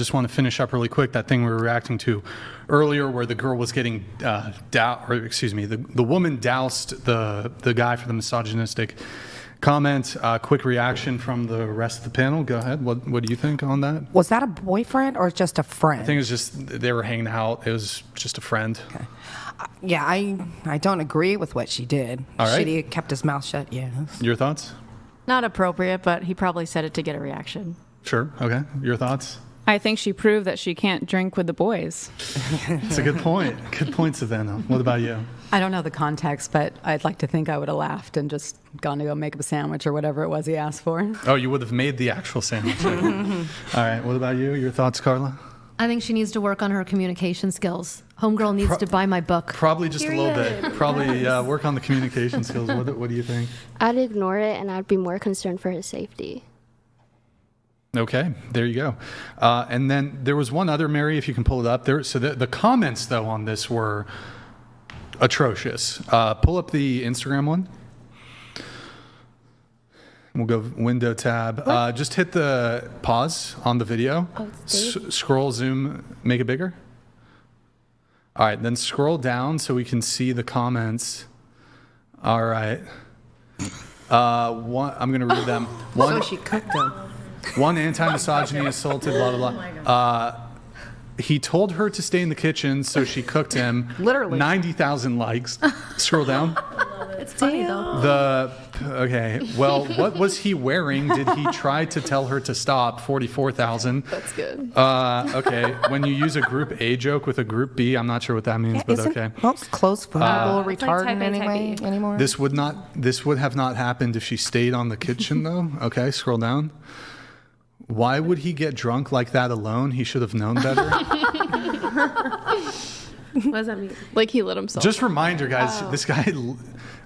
Just want to finish up really quick that thing we were reacting to earlier where the girl was getting the woman doused the guy for the misogynistic comment. Quick reaction from the rest of the panel. Go ahead. What do you think on that? Was that a boyfriend or just a friend? I think it was just they were hanging out. It was just a friend. Okay. Yeah, I don't agree with what she did. All right. Should he have kept his mouth shut? Yes. Your thoughts? Not appropriate, but he probably said it to get a reaction. Sure. Okay. Your thoughts? I think she proved that she can't drink with the boys. It's a good point. Good point, Savannah. What about you? I don't know the context, but I'd like to think I would have laughed and just gone to go make up a sandwich or whatever it was he asked for. Oh, you would have made the actual sandwich. All right. What about you? Your thoughts, Carla? I think she needs to work on her communication skills. Homegirl needs to buy my book. Probably just a little bit. Probably work on the communication skills. What do you think? I'd ignore it, and I'd be more concerned for his safety. Okay, there you go. And then there was one other, Mary, if you can pull it up there. So the comments, though, on this were atrocious. Pull up the Instagram one. We'll go window tab. Just hit the pause on the video. Scroll, zoom, make it bigger. All right, then scroll down so we can see the comments. All right. I'm going to read them. So she cooked him. One, anti-misogyny assaulted, blah, blah, blah. He told her to stay in the kitchen, so she cooked him. Literally. 90,000 likes. Scroll down. It's funny, though. Okay, well, what was he wearing? Did he try to tell her to stop? 44,000. That's good. Okay, when you use a group A joke with a group B, I'm not sure what that means, but Isn't okay. most close flammable It's like type retardant A, type B. anymore? This would have not happened if she stayed on the kitchen, though. Okay, scroll down. Why would he get drunk like that alone? He should have known better. What does that mean? Like he lit himself. Just reminder, guys, this guy.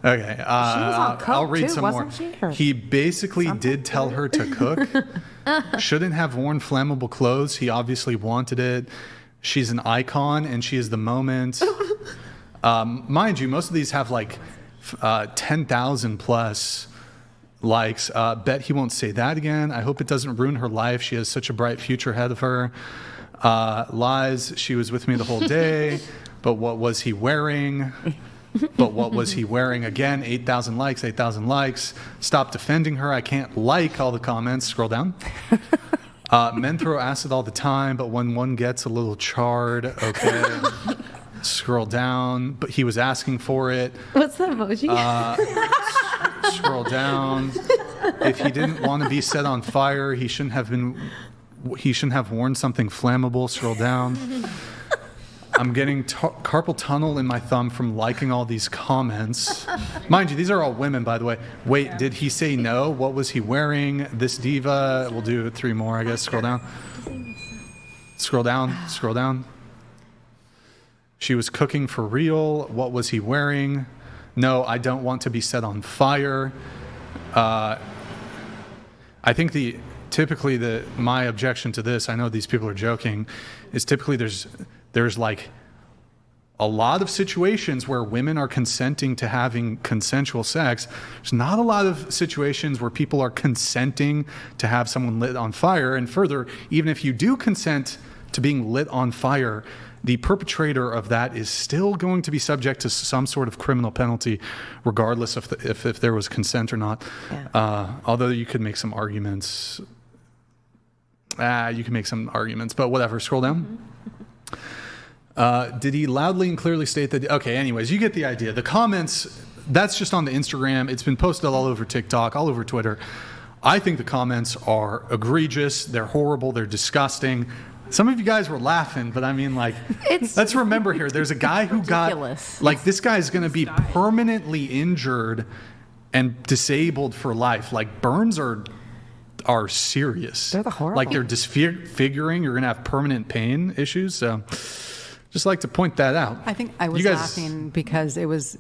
Okay, on coke I'll read too, some more. wasn't she? Or He basically did tell her to cook. Shouldn't have worn flammable clothes. He obviously wanted it. She's an icon, and she is the moment. Mind you, most of these have like 10,000 plus likes. Bet he won't say that again. I hope it doesn't ruin her life. She has such a bright future ahead of her. Lies. She was with me the whole day. But what was he wearing? But what was he wearing? Again, 8,000 likes, 8,000 likes. Stop defending her. I can't like all the comments. Scroll down. Men throw acid all the time, but when one gets a little charred, okay. Scroll down. But he was asking for it. What's that emoji? Scroll down. If he didn't want to be set on fire, he shouldn't have worn something flammable. Scroll down. I'm getting carpal tunnel in my thumb from liking all these comments. Mind you, these are all women, by the way. Wait, did he say no? What was he wearing? This diva. We'll do 3 more, I guess. Scroll down. Scroll down. Scroll down. She was cooking for real. What was he wearing? No, I don't want to be set on fire. I think typically my objection to this, I know these people are joking, is typically there's like a lot of situations where women are consenting to having consensual sex. There's not a lot of situations where people are consenting to have someone lit on fire. And further, even if you do consent to being lit on fire, the perpetrator of that is still going to be subject to some sort of criminal penalty, regardless if there was consent or not. Yeah. Although you could make some arguments. But whatever. Scroll down. Did he loudly and clearly state that? Okay, anyways, you get the idea. The comments, that's just on the Instagram. It's been posted all over TikTok, all over Twitter. I think the comments are egregious. They're horrible. They're disgusting. Some of you guys were laughing, but I mean, like, let's remember here, there's a guy who ridiculous. got, like, this guy's going to be permanently injured and disabled for life. Like, burns are serious. They're the horrible. Like, they're disfiguring. You're going to have permanent pain issues. So just like to point that out. I think I was laughing because it was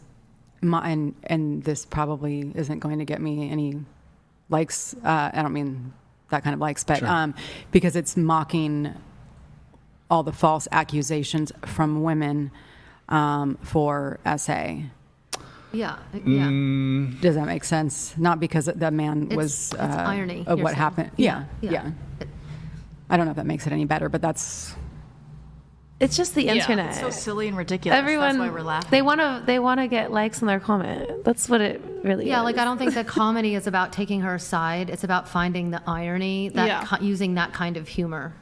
and this probably isn't going to get me any likes. I don't mean that kind of likes, but Sure. Because it's mocking all the false accusations from women for SA. Yeah. Does that make sense? Not because the man was it's irony. of you're what saying. happened. Yeah. I don't know if that makes it any better, but that's It's just the internet. It's so silly and ridiculous. Everyone, That's why we're laughing. they want to get likes on their comment. That's what it really is. Yeah, like I don't think that comedy is about taking her side. It's about finding the irony, that using that kind of humor.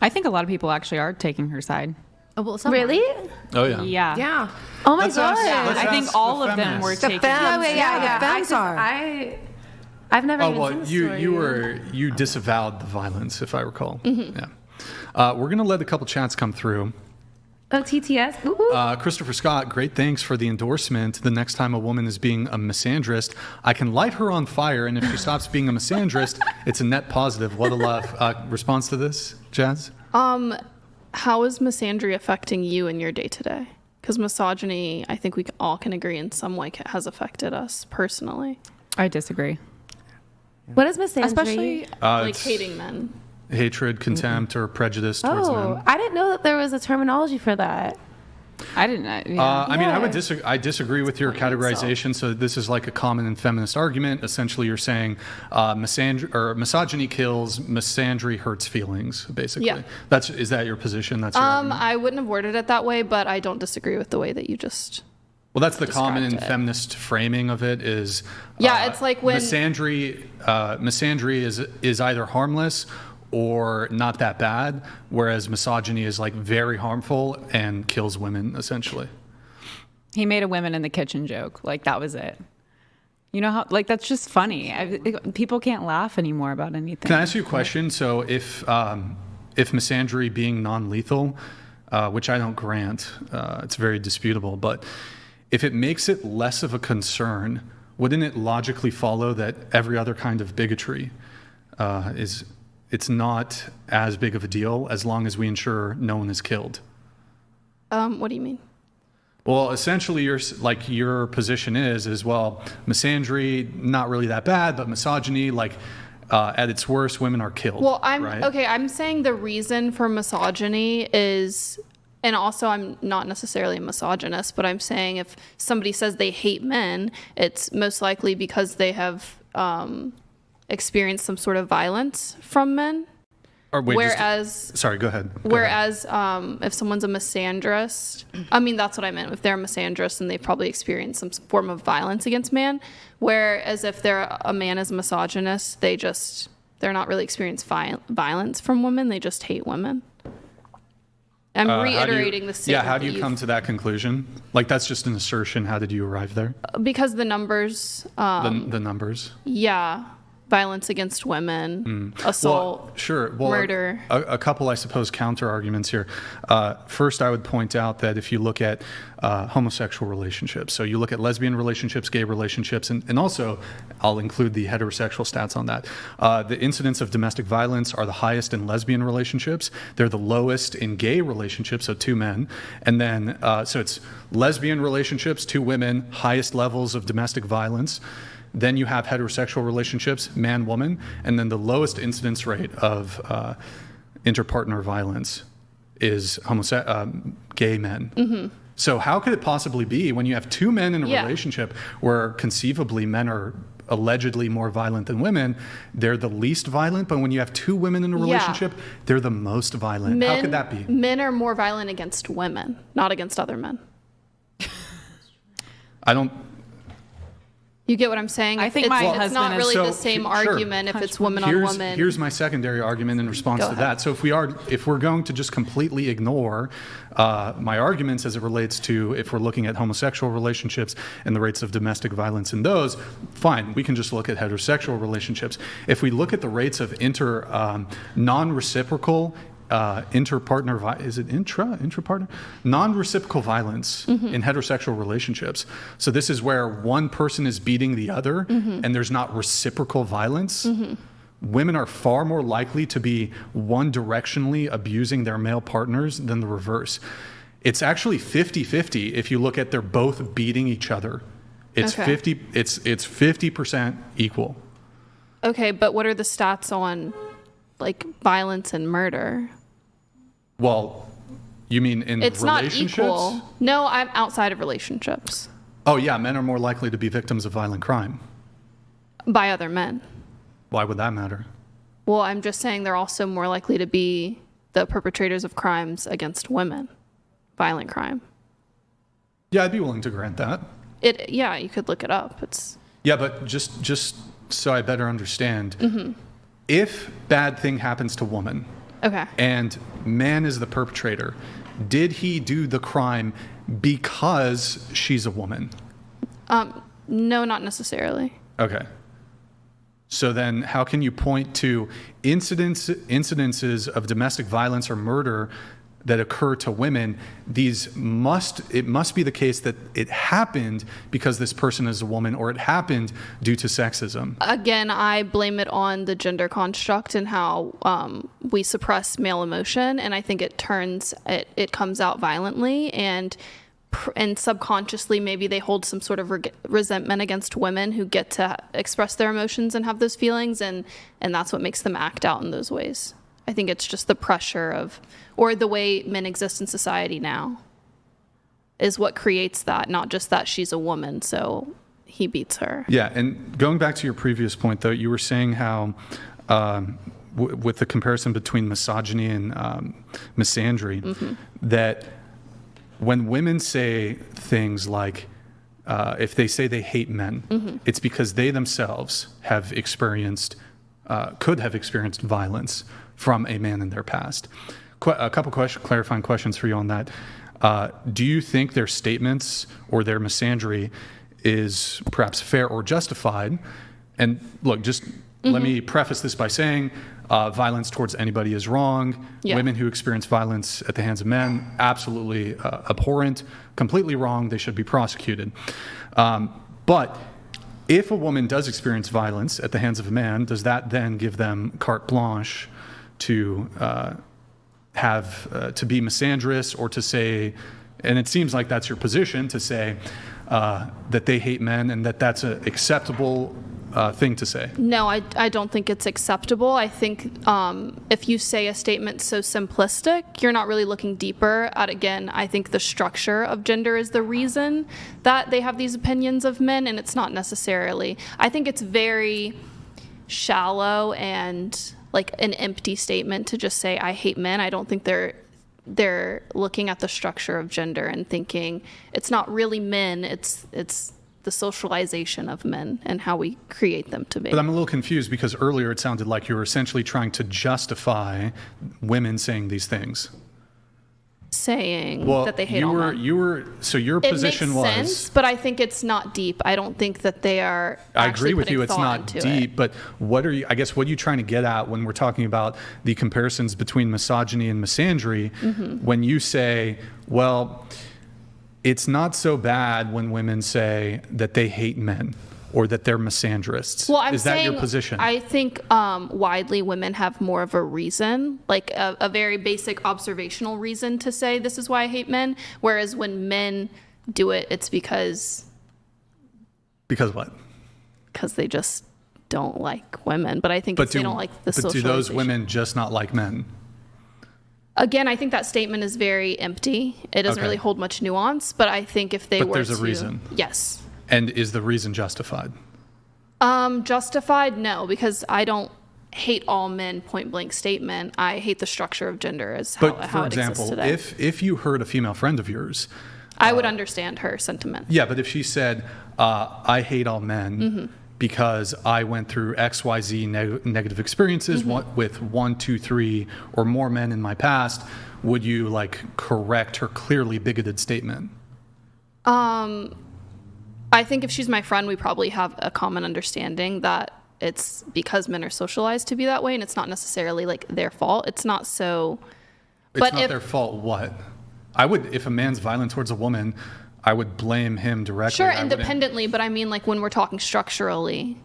I think a lot of people actually are taking her side. Oh, well, some Really? Oh yeah. Yeah. Yeah. Oh my Let's god. ask- I think ask all the of them were feminists. The taking femmes, her yeah, the femmes are. I've never even well, seen the story. you disavowed the violence, if I recall. Mm-hmm. Yeah. We're gonna let a couple chats come through. Oh, TTS. Ooh. Christopher Scott, great thanks for the endorsement. The next time a woman is being a misandrist, I can light her on fire, and if she stops being a misandrist, it's a net positive. What a love. Response to this, Jazz? How is misandry affecting you in your day-to-day? Because misogyny, I think we all can agree in some way has affected us personally. I disagree. What is misandry? Especially like It's hating men. Hatred, contempt, or prejudice towards Oh, men. I didn't know that there was a terminology for that. I didn't. I mean, I would Yeah. I disagree with your categorization. So this is like a common and feminist argument. Essentially, you're saying misogyny kills, misandry hurts feelings. Basically, Yeah. Is that your position? That's your argument? I wouldn't have worded it that way, but I don't disagree with the way that you just. Well, that's the common and described it. feminist framing of it. Is It's like when misandry is either harmless or not that bad, whereas misogyny is like very harmful and kills women essentially. He made a women in the kitchen joke. Like that was it. You know how? Like that's just funny. People can't laugh anymore about anything. Can I ask you a question? So if misandry being non-lethal, which I don't grant, it's very disputable, but if it makes it less of a concern, wouldn't it logically follow that every other kind of bigotry it's not as big of a deal as long as we ensure no one is killed? what do you mean? Well, essentially, your position is well, misandry not really that bad, but misogyny, like at its worst, women are killed. Well, right? I'm saying the reason for misogyny is, and also I'm not necessarily a misogynist, but I'm saying if somebody says they hate men, it's most likely because they have experienced some sort of violence from men. Or wait, Whereas, sorry, go ahead. if someone's a misandrist, I mean, that's what I meant. If they're a misandrist, then they've probably experienced some form of violence against man. Whereas if a man is a misogynist, they're not really experiencing violence from women. They just hate women. I'm reiterating the statement. Yeah, how do you come to that conclusion? Like, that's just an assertion. How did you arrive there? Because the numbers. The numbers. Yeah. Violence against women, assault, Well, sure. Well, murder. A couple, I suppose, counter arguments here. First, I would point out that if you look at homosexual relationships, so you look at lesbian relationships, gay relationships, and also I'll include the heterosexual stats on that. The incidents of domestic violence are the highest in lesbian relationships. They're the lowest in gay relationships, so 2 men. And then, so it's lesbian relationships, 2 women, highest levels of domestic violence. Then you have heterosexual relationships, man, woman, and then the lowest incidence rate of interpartner violence is gay men. Mm-hmm. So how could it possibly be when you have 2 men in a relationship where conceivably men are allegedly more violent than women, they're the least violent, but when you have 2 women in a relationship, they're the most violent? How could that be? Men are more violent against women, not against other men. I don't... You get what I'm saying? I think it's, my it's husband not is- really So, the same sure. argument if it's woman on woman. Here's my secondary argument in response Go to ahead. that. So if we're going to just completely ignore my arguments as it relates to if we're looking at homosexual relationships and the rates of domestic violence in those, fine, we can just look at heterosexual relationships. If we look at the rates of non-reciprocal interpartner, is it intrapartner? Non-reciprocal violence in heterosexual relationships. So this is where one person is beating the other and there's not reciprocal violence. Women are far more likely to be one-directionally abusing their male partners than the reverse. It's actually 50-50 if you look at they're both beating each other. It's 50% equal. Okay, but what are the stats on like violence and murder? Well, you mean in It's not relationships? equal. No, I'm outside of relationships. Oh yeah, men are more likely to be victims of violent crime. By other men. Why would that matter? Well, I'm just saying they're also more likely to be the perpetrators of crimes against women, violent crime. Yeah, I'd be willing to grant that. Yeah, you could look it up. Yeah, but just so I better understand, if bad thing happens to woman, okay, and man is the perpetrator, did he do the crime because she's a woman? No, not necessarily. Okay. So then how can you point to incidences of domestic violence or murder that occur to women? It must be the case that it happened because this person is a woman, or it happened due to sexism. Again, I blame it on the gender construct and how we suppress male emotion, and I think it comes out violently, and subconsciously maybe they hold some sort of resentment against women who get to express their emotions and have those feelings, and that's what makes them act out in those ways. I think it's just the pressure or the way men exist in society now is what creates that, not just that she's a woman, so he beats her. Yeah, and going back to your previous point, though, you were saying how with the comparison between misogyny and misandry, that when women say things like, if they say they hate men, it's because they themselves have could have experienced violence from a man in their past. A couple clarifying questions for you on that. Do you think their statements or their misandry is perhaps fair or justified? And look, just let me preface this by saying violence towards anybody is wrong. Yeah. Women who experience violence at the hands of men, absolutely abhorrent, completely wrong. They should be prosecuted. But if a woman does experience violence at the hands of a man, does that then give them carte blanche to to be misandrist, or to say, and it seems like that's your position, to say that they hate men and that's an acceptable thing to say? No, I don't think it's acceptable. I think if you say a statement so simplistic, you're not really looking deeper at, again, I think the structure of gender is the reason that they have these opinions of men, and it's not necessarily. I think it's very shallow and like an empty statement to just say, I hate men. I don't think they're looking at the structure of gender and thinking it's not really men, it's the socialization of men and how we create them to be. But I'm a little confused because earlier it sounded like you were essentially trying to justify women saying these things. Saying that they hate all men. So your position was... It makes sense, but I think it's not deep. I don't think that they are I agree with you, it's not deep, but what are you trying to get at when we're talking about the comparisons between misogyny and misandry, when you say, well, it's not so bad when women say that they hate men or that they're misandrists? Well, Is that your position? I think widely women have more of a reason, like a very basic observational reason to say this is why I hate men, whereas when men do it, it's because... Because what? Because they just don't like women. But I think they don't like the socialization. But do those women just not like men? Again, I think that statement is very empty. It doesn't really hold much nuance, but I think if they were to... But there's a reason. Yes. And is the reason justified? Justified? No, because I don't hate all men point blank statement. I hate the structure of gender as how it exists today. if you heard a female friend of yours... I would understand her sentiment. Yeah, but if she said, I hate all men because I went through XYZ negative experiences with 1, 2, 3 or more men in my past, would you correct her clearly bigoted statement? I think if she's my friend, we probably have a common understanding that it's because men are socialized to be that way, and it's not necessarily their fault. It's not so... It's not their fault what? If a man's violent towards a woman, I would blame him directly. Sure, independently, but I mean when we're talking structurally,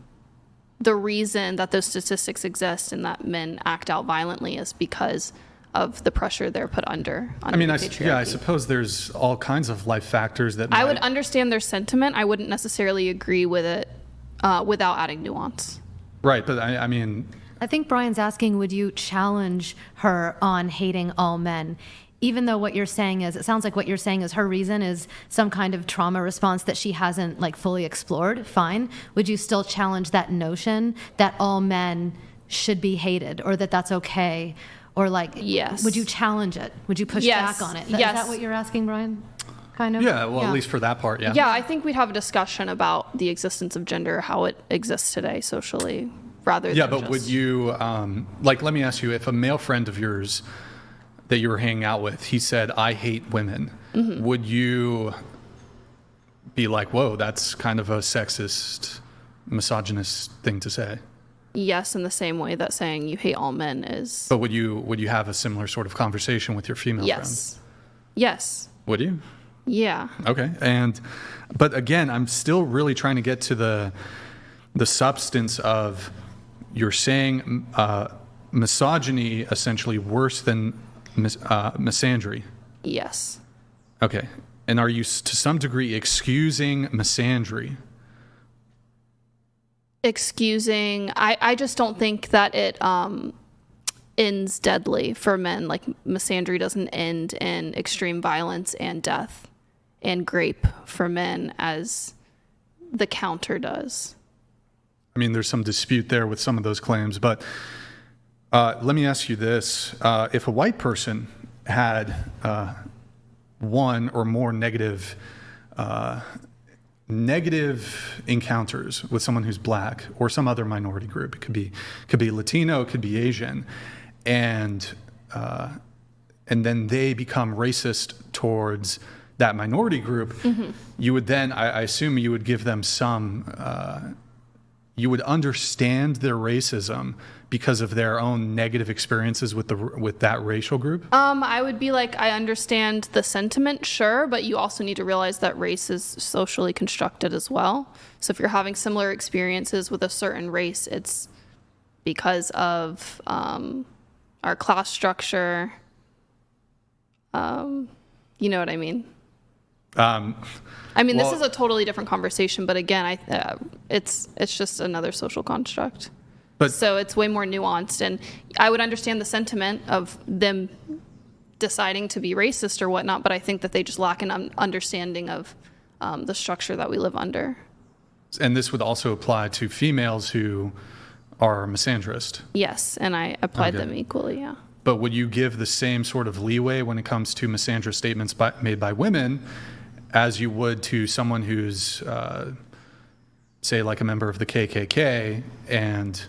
the reason that those statistics exist and that men act out violently is because of the pressure they're put under. I suppose there's all kinds of life factors that I would understand their sentiment. I wouldn't necessarily agree with it without adding nuance. Right, but I mean... I think Brian's asking, would you challenge her on hating all men? Even though what you're saying is, it sounds like what you're saying is her reason is some kind of trauma response that she hasn't fully explored, fine. Would you still challenge that notion that all men should be hated, or that that's okay, or like, Yes. would you challenge it? Would you push Yes. back on it? Is Yes. that what you're asking, Brian? Kind of? Yeah, well, at least for that part, yeah. Yeah, I think we'd have a discussion about the existence of gender, how it exists today socially, rather than Yeah, but just... would you, like, let me ask you, if a male friend of yours that you were hanging out with, he said, I hate women, would you be like, whoa, that's kind of a sexist, misogynist thing to say? Yes, in the same way that saying you hate all men is... But would you have a similar sort of conversation with your female friends? Yes. Would you? Yeah. Okay. But again, I'm still really trying to get to the substance of, you're saying misogyny essentially worse than misandry. Yes. Okay. And are you to some degree excusing misandry? Excusing... I just don't think that it ends deadly for men. Like, misandry doesn't end in extreme violence and death and grape for men as the counter does. I mean, there's some dispute there with some of those claims, but let me ask you this. If a white person had one or more negative encounters with someone who's black or some other minority group, it could be Latino, it could be Asian, and then they become racist towards that minority group, you would then, I assume you would give them some, you would understand their racism because of their own negative experiences with that racial group? I would be like, I understand the sentiment, sure, but you also need to realize that race is socially constructed as well. So if you're having similar experiences with a certain race, it's because of our class structure. You know what I mean? I mean, this is a totally different conversation, but again, it's just another social construct. So it's way more nuanced, and I would understand the sentiment of them deciding to be racist or whatnot, but I think that they just lack an understanding of the structure that we live under. And this would also apply to females who are misandrist? Yes, and I applied them equally, yeah. But would you give the same sort of leeway when it comes to misandrist statements made by women as you would to someone who's, say, like a member of the KKK, and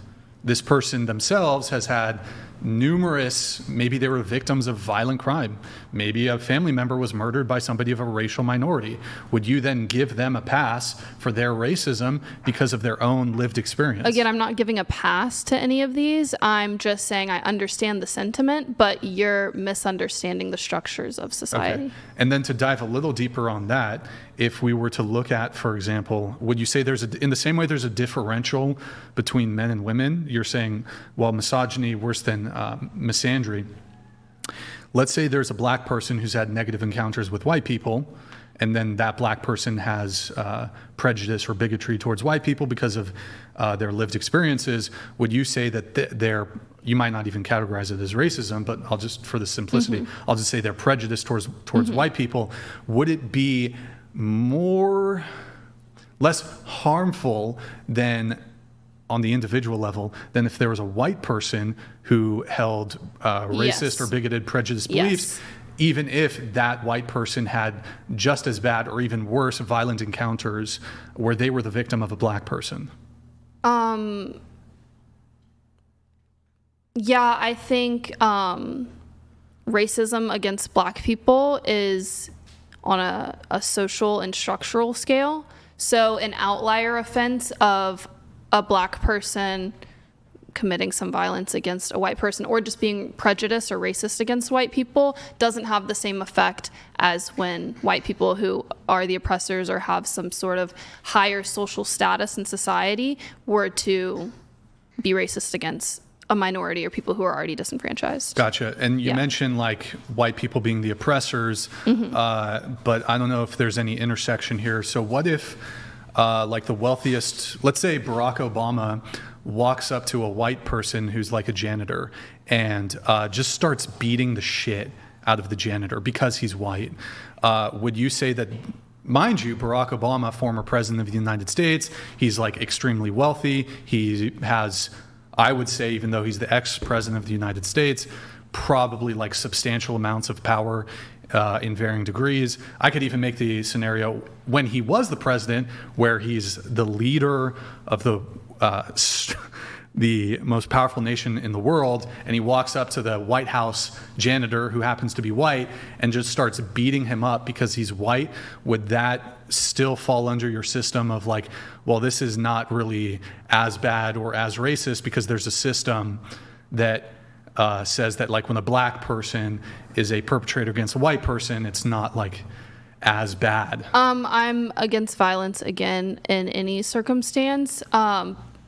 this person themselves has had numerous, maybe they were victims of violent crime, maybe a family member was murdered by somebody of a racial minority? Would you then give them a pass for their racism because of their own lived experience? Again, I'm not giving a pass to any of these. I'm just saying I understand the sentiment, but you're misunderstanding the structures of society. Okay. And then to dive a little deeper on that, if we were to look at, for example, would you say in the same way there's a differential between men and women? You're saying, well, misogyny worse than misandry. Let's say there's a black person who's had negative encounters with white people, and then that black person has prejudice or bigotry towards white people because of their lived experiences. Would you say that you might not even categorize it as racism, but I'll just, for the simplicity, I'll just say they're prejudiced towards white people. Would it be less harmful than on the individual level than if there was a white person who held racist or bigoted prejudiced beliefs, even if that white person had just as bad or even worse violent encounters where they were the victim of a black person? Yeah, I think racism against black people is on a social and structural scale. So an outlier offense of a black person committing some violence against a white person or just being prejudiced or racist against white people doesn't have the same effect as when white people who are the oppressors or have some sort of higher social status in society were to be racist against a minority or people who are already disenfranchised. Gotcha. And you mentioned like white people being the oppressors, but I don't know if there's any intersection here. So what if like the wealthiest, let's say Barack Obama walks up to a white person who's like a janitor and just starts beating the shit out of the janitor because he's white? Would you say that, mind you, Barack Obama, former president of the United States, he's like extremely wealthy. He has I would say, even though he's the ex-president of the United States, probably like substantial amounts of power in varying degrees. I could even make the scenario when he was the president, where he's the leader of the most powerful nation in the world, and he walks up to the White House janitor, who happens to be white, and just starts beating him up because he's white. Would that still fall under your system of like, well, this is not really as bad or as racist because there's a system that says that like when a black person is a perpetrator against a white person, it's not like as bad? I'm against violence again in any circumstance.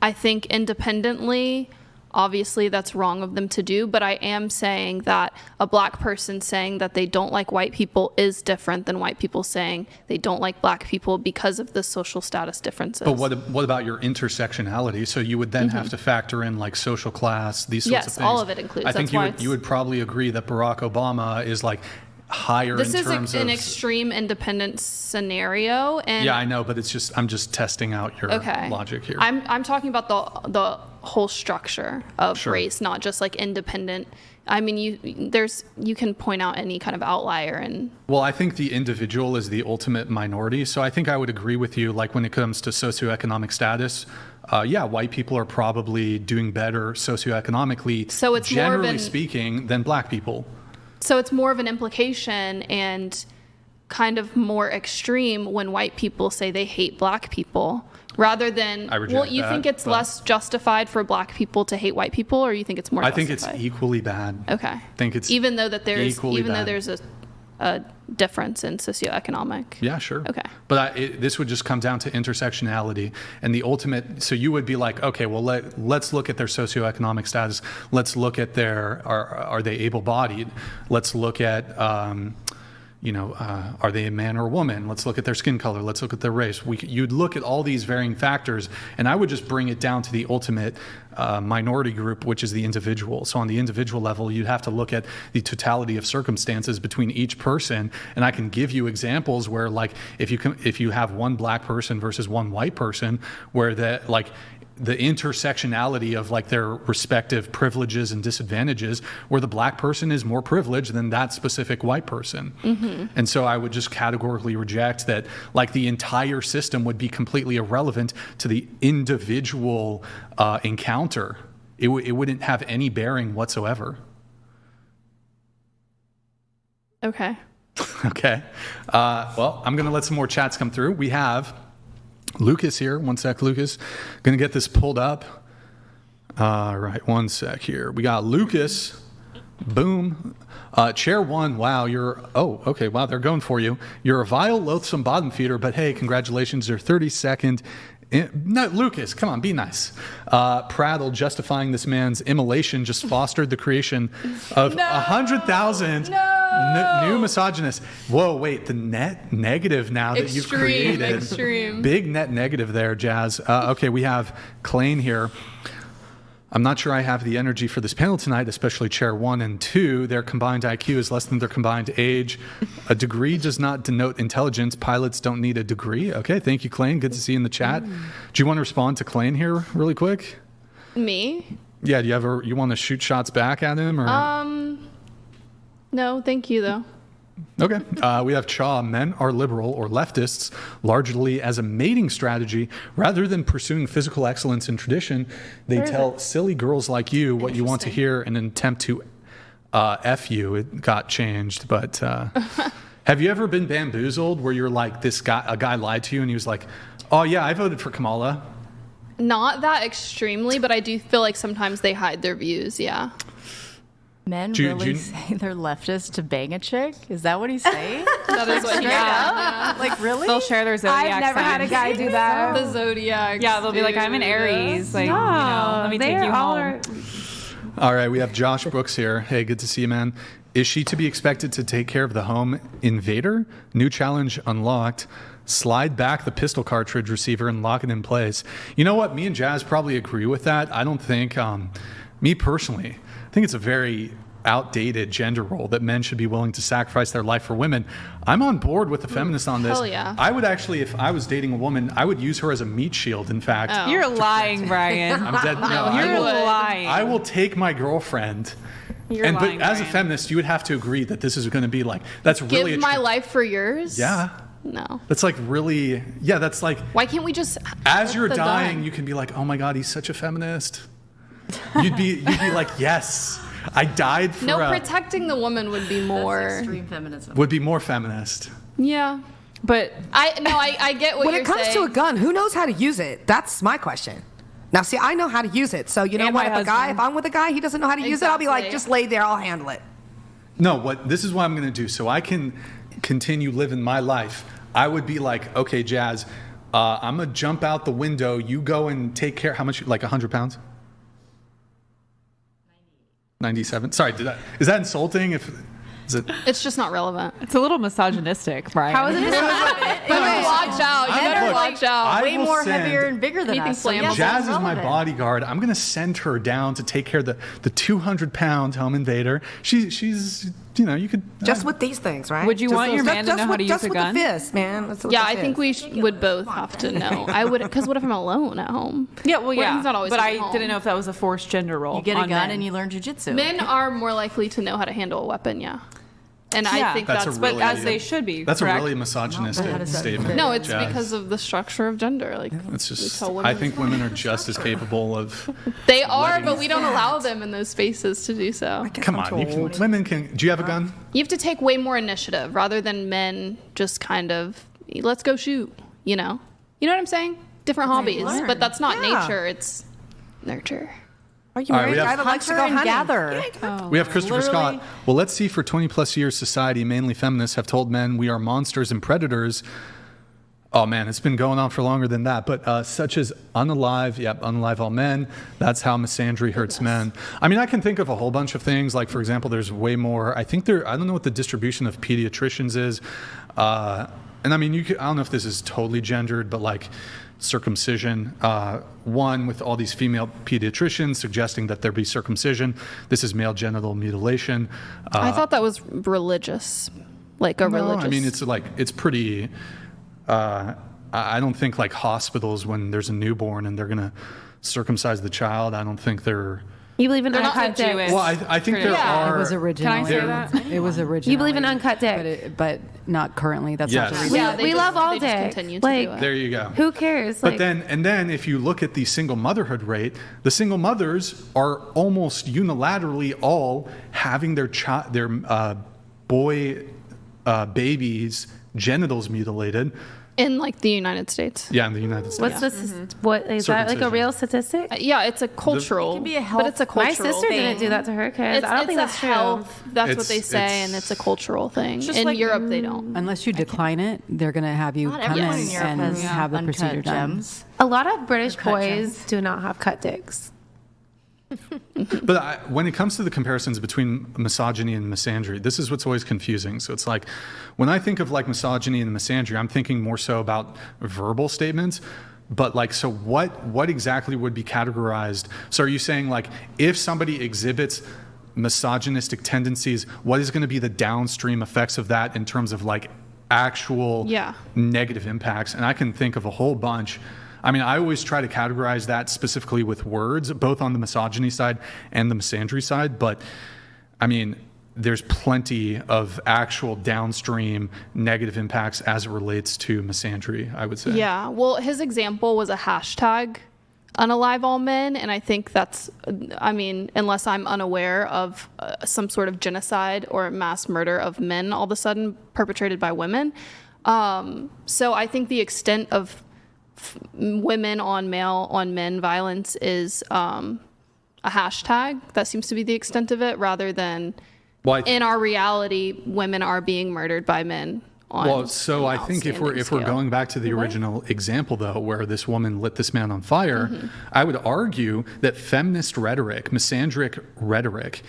I think independently, obviously that's wrong of them to do, but I am saying that a black person saying that they don't like white people is different than white people saying they don't like black people because of the social status differences. But what about your intersectionality? So you would then have to factor in like social class, these sorts of things. Yes, all of it includes. I think you would probably agree that Barack Obama is like higher this in terms is of an extreme independence scenario, and yeah, I know, but it's just I'm just testing out your logic here. I'm talking about the whole structure of Sure. race, not just like independent. I mean, you can point out any kind of outlier, and Well, I think the individual is the ultimate minority. So I think I would agree with you, like when it comes to socioeconomic status, yeah, white people are probably doing better socioeconomically, So it's more of generally an- speaking, than black people. so it's more of an implication and kind of more extreme when white people say they hate black people rather than, I reject well, you that, think it's but- less justified for black people to hate white people, or you think it's more I justified? think it's equally bad. Okay. I think it's even though there's equally bad. a difference in socioeconomic. Yeah, sure. Okay. But this would just come down to intersectionality and the ultimate. So you would be like, okay, well, let's look at their socioeconomic status. Let's look at are they able-bodied? Let's look at, are they a man or a woman? Let's look at their skin color. Let's look at their race. You'd look at all these varying factors, and I would just bring it down to the ultimate minority group, which is the individual. So on the individual level, you'd have to look at the totality of circumstances between each person, and I can give you examples where, like, if you have one black person versus one white person, where the intersectionality of like their respective privileges and disadvantages, where the black person is more privileged than that specific white person. Mm-hmm. And so I would just categorically reject that, like, the entire system would be completely irrelevant to the individual encounter. It wouldn't have any bearing whatsoever. Okay. Okay. Well, I'm going to let some more chats come through. We have Lucas here. One sec, Lucas. Going to get this pulled up. All right, one sec here. We got Lucas. Boom. Chair one, wow, okay, wow, they're going for you. You're a vile, loathsome bottom feeder, but hey, congratulations, your 32nd. No, Lucas, come on, be nice. Prattle, justifying this man's immolation, just fostered the creation of 100,000 new misogynists. Whoa, wait, the net negative now that you've created. Extreme. Big net negative there, Jazz. Okay, we have Klain here. I'm not sure I have the energy for this panel tonight, especially chair 1 and 2. Their combined IQ is less than their combined age. A degree does not denote intelligence. Pilots don't need a degree. Okay, thank you, Klain. Good to see you in the chat. Do you want to respond to Klain here really quick? Me? Yeah, do you want to shoot shots back at him? Or? No, thank you though. Okay. We have Chaw. Men are liberal or leftists largely as a mating strategy. Rather than pursuing physical excellence and tradition, they tell silly girls like you what you want to hear in an attempt to F you. It got changed. But have you ever been bamboozled where you're like, a guy lied to you and he was like, oh, yeah, I voted for Kamala? Not that extremely, but I do feel like sometimes they hide their views. Yeah. Men Do you- really say they're leftist to bang a chick? Is that what he's saying? That is what he said. Like, really? They'll share their zodiac I've never had a signs. guy do that. The zodiac. Yeah, they'll be like, I'm an Aries. Like, let me take you home. All right, we have Josh Brooks here. Hey, good to see you, man. Is she to be expected to take care of the home invader? New challenge unlocked. Slide back the pistol cartridge receiver and lock it in place. You know what? Me and Jazz probably agree with that. I don't think, me personally, I think it's a very outdated gender role that men should be willing to sacrifice their life for women. I'm on board with the feminists on this. Hell yeah. I would actually, if I was dating a woman, I would use her as a meat shield, in fact. Oh. You're lying, Brian. I'm dead. No, You're lying. I will take my girlfriend. You're lying, but as a Brian. feminist, you would have to agree that this is going to be like, that's really Give my life for yours? Yeah. No. That's like really, yeah, that's like, Why can't we just as flip you're the dying, gun? you can be like, oh my God, he's such a feminist. You'd be like, yes, I died for No, protecting the woman would be more. Extreme feminism. would be more feminist. Yeah. But I get what When you're it comes saying. to a gun, who knows how to use it? That's my question. Now, see, I know how to use it. So, you know And what? my If husband. I'm with a guy, he doesn't know how to use it, I'll be like, Exactly. just lay there, I'll handle it. No, this is what I'm going to do. So I can continue living my life. I would be like, okay, Jazz, I'm going to jump out the window. You go and take care. How much? Like 100 pounds? 97. Sorry, is that insulting? Is it? It's just not relevant. it's a little misogynistic, Brian. How is it? Watch out. You better watch out. I Way will more send- heavier and bigger than Anything us. So flammable. yes, Jazz it's is my relevant. bodyguard. I'm going to send her down to take care of the 200-pound home invader. She's you could Just with these things, right? Would you want your man to know how to use just a with gun? the fist, man. That's what Yeah, this I think is. we would both have to know. I would, because what if I'm alone at home? Yeah, well, yeah. He's not always but at I home. didn't know if that was a forced gender role. You get a on gun men. and you learn jujitsu. Men are more likely to know how to handle a weapon, yeah. And Yeah. I think That's that's, a But really- as they should be. That's correct? a really misogynistic How does that- statement. no, it's Jazz. because of the structure of gender. Like It's we just. tell women I think women are just as capable of. they are, letting- but we don't allow them in those spaces to do so. Come on, women can. Do you have a gun? You have to take way more initiative rather than men just kind of let's go shoot. You know what I'm saying? Different hobbies, but that's not Yeah. nature. It's nurture. Are you All right, married we a have- guy that likes to Hunter go and hunting? gather. We have Christopher Literally- Scott. Well, let's see. For 20 plus years, society, mainly feminists, have told men we are monsters and predators. Oh man, it's been going on for longer than that. But such as unalive all men. That's how misandry hurts men. I mean, I can think of a whole bunch of things. Like, for example, there's way more. I don't know what the distribution of pediatricians is. And I mean, I don't know if this is totally gendered, but like circumcision. One with all these female pediatricians suggesting that there be circumcision. This is male genital mutilation. I thought that was religious, like a religious. I mean, it's pretty. I don't think like hospitals when there's a newborn and they're gonna circumcise the child. I don't think they're. You believe in They're not uncut Jewish. dicks? Well, I think there Yeah. are. It was originally. Can I say that? It was originally. You believe in uncut dick? but not currently. That's not the Yes. reason. Yeah, we just- love all they just dick. continue to Like, do it. There you go. Who cares? But then if you look at the single motherhood rate, the single mothers are almost unilaterally all having their boy babies' genitals mutilated. in like the United States. Yeah, in the United States. what's this? What is that? Like a Circumcision. real statistic? Yeah, it's a cultural. It can be a but it's a health- My cultural sister thing. didn't do that to her kids. It's, I don't it's think a that's true. health. That's what they It's- say, and it's a cultural thing. Just In like- Europe, they don't. Unless you decline it, they're going to have you Not come everyone in in Europe and has have the uncut procedure done. gems. A lot of British Cut boys gems. do not have cut dicks. But when it comes to the comparisons between misogyny and misandry, this is what's always confusing. So it's like, when I think of like misogyny and misandry, I'm thinking more so about verbal statements. But like, so what exactly would be categorized? So are you saying like, if somebody exhibits misogynistic tendencies, what is going to be the downstream effects of that in terms of like actual Yeah. negative impacts? And I can think of a whole bunch. I mean, I always try to categorize that specifically with words, both on the misogyny side and the misandry side. But I mean, there's plenty of actual downstream negative impacts as it relates to misandry, I would say. Yeah. Well, his example was a hashtag, unalive all men, and I think that's. I mean, unless I'm unaware of some sort of genocide or mass murder of men, all of a sudden perpetrated by women. So I think the extent of women on male on men violence is a hashtag. That seems to be the extent of it, rather than Well, in our reality, women are being murdered by men. On so I think if we're going back to the original example though, where this woman lit this man on fire, I would argue that feminist rhetoric, misandric rhetoric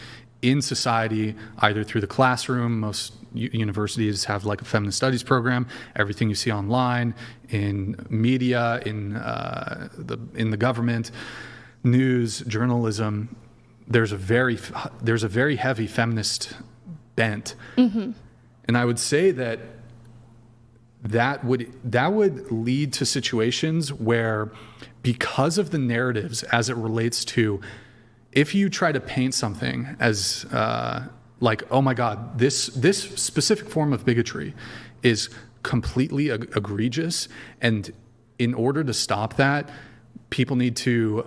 in society, either through the classroom, most universities have like a feminist studies program, everything you see online, in media, in the government, news, journalism, there's a very heavy feminist bent, and I would say that would lead to situations where, because of the narratives as it relates to, if you try to paint something as like, oh my God, this specific form of bigotry is completely egregious, and in order to stop that, people need to,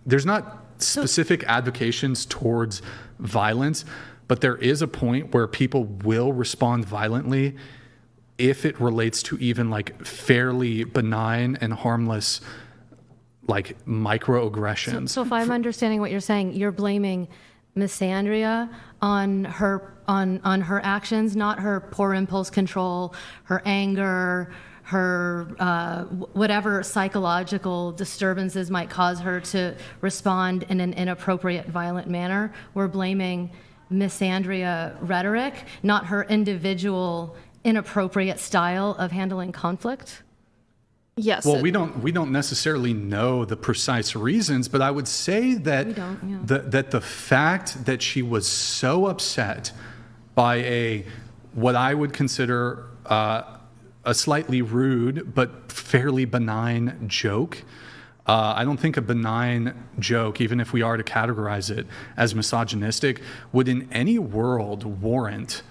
there's not specific advocations towards violence, but there is a point where people will respond violently if it relates to even like fairly benign and harmless like microaggressions. So if I'm understanding what you're saying, you're blaming Misandria on her actions, not her poor impulse control, her anger, her whatever psychological disturbances might cause her to respond in an inappropriate, violent manner. We're blaming Misandria rhetoric, not her individual inappropriate style of handling conflict. Yes. Well, we don't necessarily know the precise reasons, but I would say that that the fact that she was so upset by what I would consider a slightly rude but fairly benign joke. I don't think a benign joke, even if we are to categorize it as misogynistic, would in any world warrant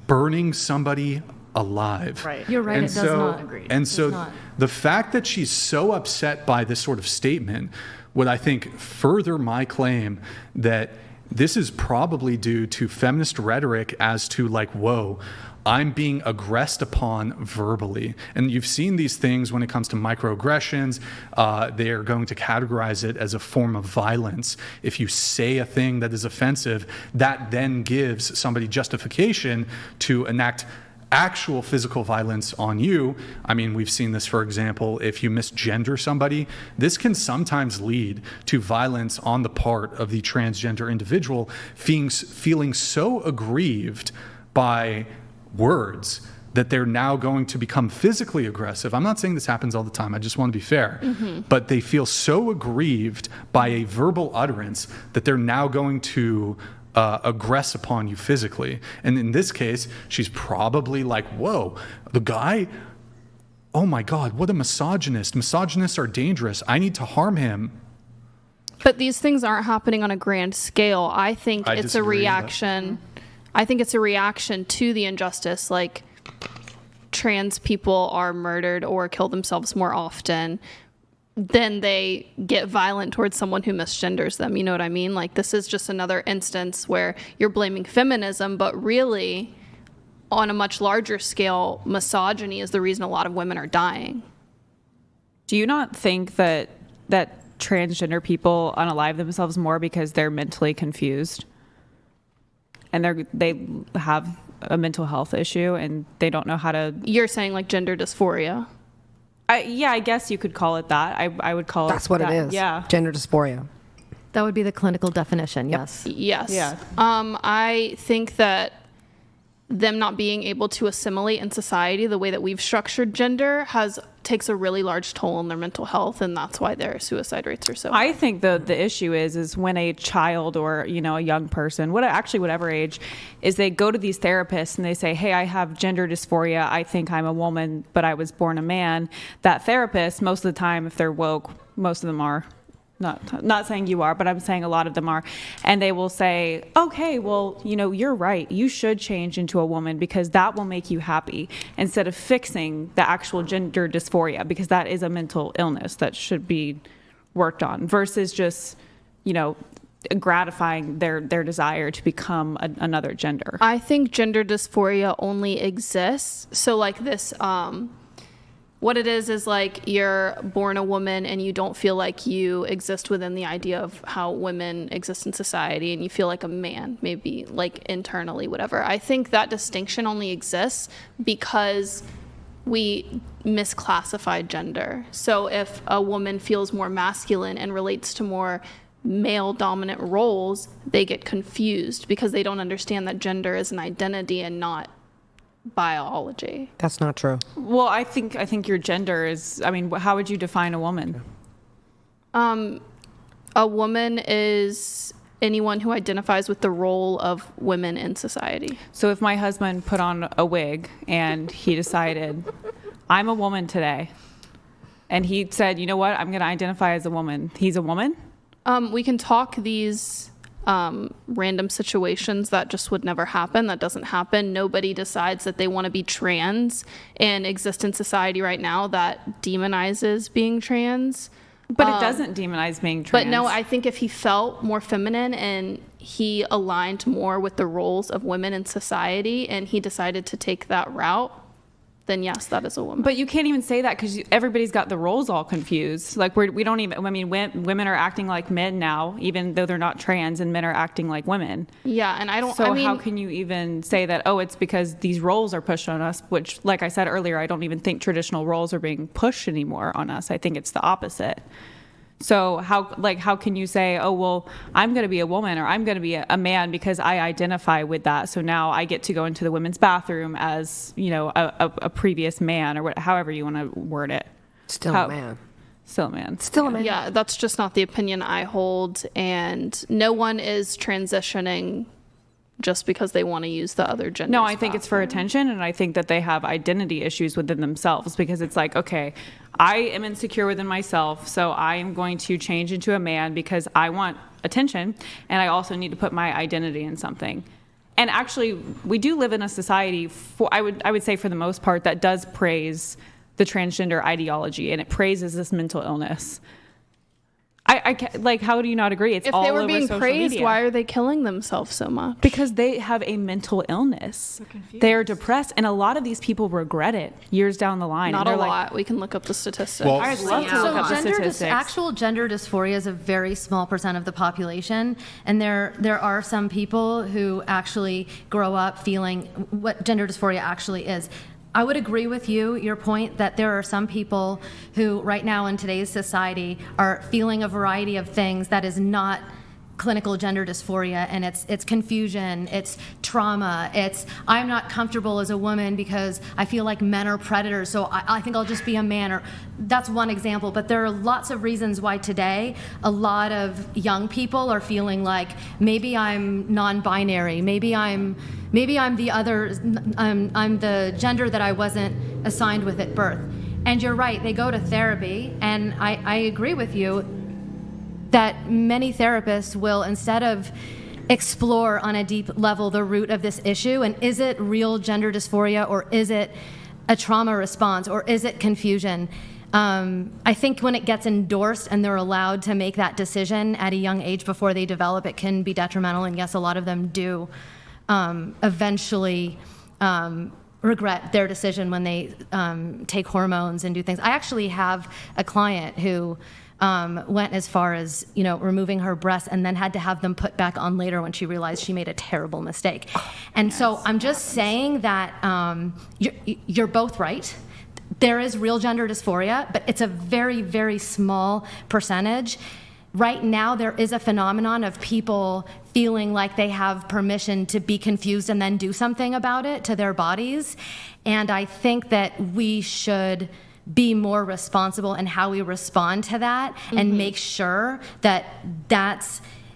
burning somebody alive. Right. You're right, it does not. And so the fact that she's so upset by this sort of statement would, I think, further my claim that this is probably due to feminist rhetoric as to like, whoa, I'm being aggressed upon verbally. And you've seen these things when it comes to microaggressions. They are going to categorize it as a form of violence. If you say a thing that is offensive, that then gives somebody justification to enact actual physical violence on you. I mean, we've seen this, for example, if you misgender somebody, this can sometimes lead to violence on the part of the transgender individual, feeling so aggrieved by words that they're now going to become physically aggressive. I'm not saying this happens all the time. I just want to be fair. But they feel so aggrieved by a verbal utterance that they're now going to aggress upon you physically. And in this case, she's probably like, whoa, the guy, oh my God, what a misogynist. Misogynists are dangerous. I need to harm him. But these things aren't happening on a grand scale. I think it's a reaction. I think it's a reaction to the injustice. Like, trans people are murdered or kill themselves more often. Then they get violent towards someone who misgenders them. You know what I mean? Like, this is just another instance where you're blaming feminism, but really, on a much larger scale, misogyny is the reason a lot of women are dying. Do you not think that transgender people unalive themselves more because they're mentally confused? And they have a mental health issue and they don't know how to... You're saying like gender dysphoria? Yeah, I guess you could call it that. I would call That's it what that. it is. Yeah. Gender dysphoria. That would be the clinical definition, yes. Yes. Yeah. I think that them not being able to assimilate in society the way that we've structured gender takes a really large toll on their mental health, and that's why their suicide rates are so high. I think the issue is when a child or a young person, whatever age, is they go to these therapists and they say, hey, I have gender dysphoria, I think I'm a woman but I was born a man. That therapist, most of the time, if they're woke, most of them are, not saying you are, but I'm saying a lot of them are, and they will say, okay, well, you're right, you should change into a woman because that will make you happy, instead of fixing the actual gender dysphoria, because that is a mental illness that should be worked on, versus just gratifying their desire to become another gender. I think gender dysphoria only exists, so like this what it is like you're born a woman and you don't feel like you exist within the idea of how women exist in society, and you feel like a man, maybe like internally, whatever. I think that distinction only exists because we misclassified gender. So if a woman feels more masculine and relates to more male dominant roles, they get confused because they don't understand that gender is an identity and not biology. That's not true. Well, I think your gender is, how would you define a woman? A woman is anyone who identifies with the role of women in society. So if my husband put on a wig and he decided, I'm a woman today, and he said, you know what, I'm going to identify as a woman, he's a woman? We can talk these random situations that just would never happen. That doesn't happen. Nobody decides that they want to be trans and exist in society right now that demonizes being trans. But it doesn't demonize being trans. But no, I think if he felt more feminine and he aligned more with the roles of women in society and he decided to take that route, then yes, that is a woman. But you can't even say that because everybody's got the roles all confused. Like we don't even, I mean, women are acting like men now, even though they're not trans, and men are acting like women. Yeah, and I So mean, how can you even say that, oh, it's because these roles are pushed on us, which, like I said earlier, I don't even think traditional roles are being pushed anymore on us. I think it's the opposite. So how can you say, oh, well, I'm going to be a woman or I'm going to be a man because I identify with that. So now I get to go into the women's bathroom as, you know, a previous man, or however you want to word it. Still a man. Still a man. Still a man. Yeah, that's just not the opinion I hold. And no one is transitioning just because they want to use the other gender. No, I think it's for attention, and I think that they have identity issues within themselves, because it's like, okay, I am insecure within myself, so I am going to change into a man because I want attention, and I also need to put my identity in something. And actually, we do live in a society, I would say for the most part, that does praise the transgender ideology, and it praises this mental illness. I can't, like, how do you not agree? It's if all they were over being social praised, media. why are they killing themselves so much? Because they have a mental illness. They're depressed, and a lot of these people regret it years down the line. Not and a they're lot. We can look up the statistics. Well, I'd love to look up the statistics. Actual gender dysphoria is a very small percent of the population, and there are some people who actually grow up feeling what gender dysphoria actually is. I would agree with your point that there are some people who right now in today's society are feeling a variety of things that is not clinical gender dysphoria, and it's confusion, it's trauma, it's I'm not comfortable as a woman because I feel like men are predators, so I think I'll just be a man. Or that's one example, but there are lots of reasons why today a lot of young people are feeling like maybe I'm non-binary, maybe I'm the other, I'm the gender that I wasn't assigned with at birth. And you're right, they go to therapy, and I agree with you that many therapists will, instead of explore on a deep level the root of this issue, and is it real gender dysphoria, or is it a trauma response, or is it confusion? I think when it gets endorsed and they're allowed to make that decision at a young age before they develop, it can be detrimental, and yes, a lot of them do eventually regret their decision when they take hormones and do things. I actually have a client who went as far as, removing her breasts and then had to have them put back on later when she realized she made a terrible mistake. And so I'm just saying that you're both right. There is real gender dysphoria, but it's a very, very small percentage. Right now, there is a phenomenon of people feeling like they have permission to be confused and then do something about it to their bodies. And I think that we should be more responsible in how we respond to that, and make sure that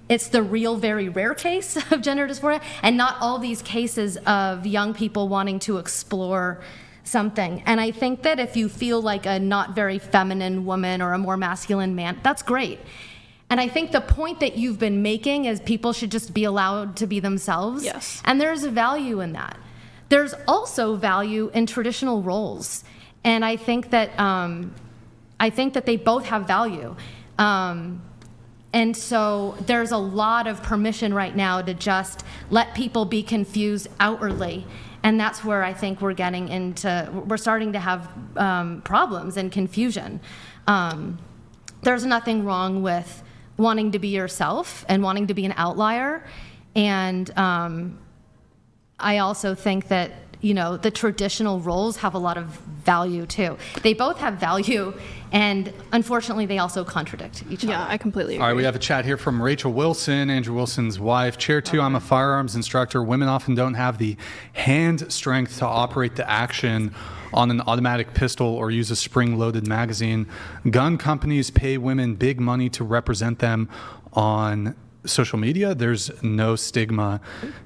it's the real, very rare case of gender dysphoria, and not all these cases of young people wanting to explore something. And I think that if you feel like a not very feminine woman or a more masculine man, that's great. And I think the point that you've been making is people should just be allowed to be themselves. Yes. And there's a value in that. There's also value in traditional roles. And I think that they both have value. And so there's a lot of permission right now to just let people be confused outwardly. And that's where I think we're starting to have problems and confusion. There's nothing wrong with wanting to be yourself and wanting to be an outlier. And I also think that, you know, the traditional roles have a lot of value too. They both have value, and unfortunately, they also contradict each other. Yeah, I completely agree. All right, we have a chat here from Rachel Wilson, Andrew Wilson's wife. Chair 2, I'm a firearms instructor. Women often don't have the hand strength to operate the action on an automatic pistol or use a spring-loaded magazine. Gun companies pay women big money to represent them on social media. There's no stigma.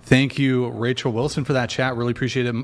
Thank you, Rachel Wilson, for that chat. Really appreciate it.